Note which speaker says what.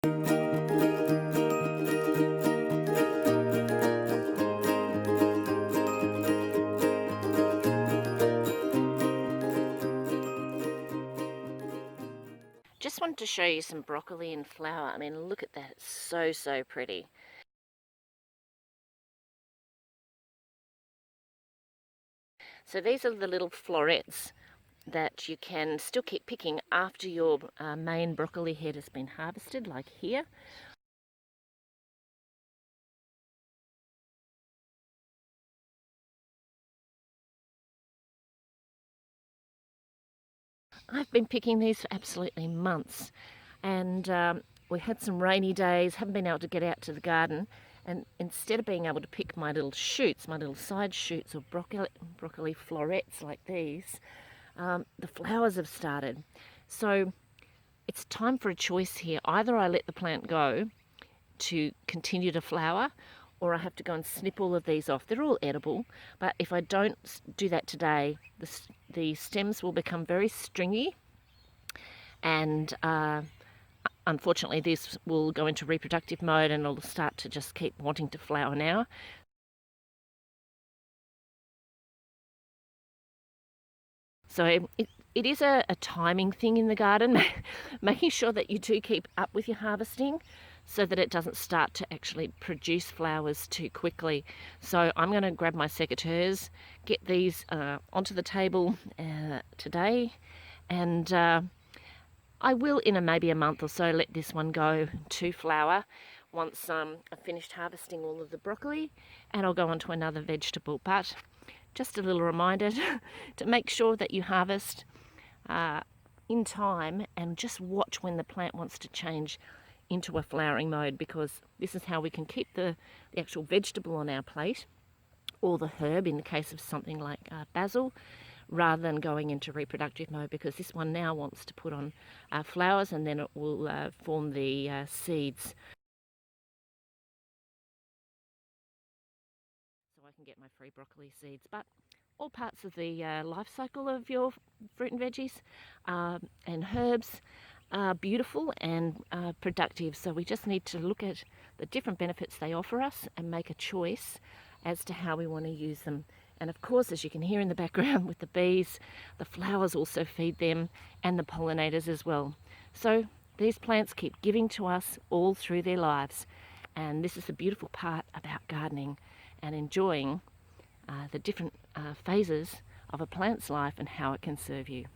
Speaker 1: Just wanted to show you some broccoli in flower. I mean, look at that. It's so, so pretty. So these are the little florets that you can still keep picking after your main broccoli head has been harvested, like here. I've been picking these for absolutely months, and we had some rainy days, haven't been able to get out to the garden, and instead of being able to pick my little shoots, my little side shoots or broccoli florets like these, the flowers have started. So it's time for a choice here. Either I let the plant go to continue to flower, or I have to go and snip all of these off. They're all edible, but if I don't do that today, the stems will become very stringy, and unfortunately this will go into reproductive mode and it'll start to just keep wanting to flower now. So it is a timing thing in the garden, making sure that you do keep up with your harvesting so that it doesn't start to actually produce flowers too quickly. So I'm going to grab my secateurs, get these onto the table today, and I will in maybe a month or so let this one go to flower once I've finished harvesting all of the broccoli, and I'll go on to another vegetable. But just a little reminder to make sure that you harvest in time and just watch when the plant wants to change into a flowering mode, because this is how we can keep the actual vegetable on our plate, or the herb in the case of something like basil, rather than going into reproductive mode, because this one now wants to put on flowers and then it will form the seeds. So I can get my free broccoli seeds. But all parts of the life cycle of your fruit and veggies and herbs are beautiful and productive. So we just need to look at the different benefits they offer us and make a choice as to how we want to use them. And of course, as you can hear in the background with the bees, the flowers also feed them, and the pollinators as well. So these plants keep giving to us all through their lives. And this is the beautiful part about gardening and enjoying the different phases of a plant's life and how it can serve you.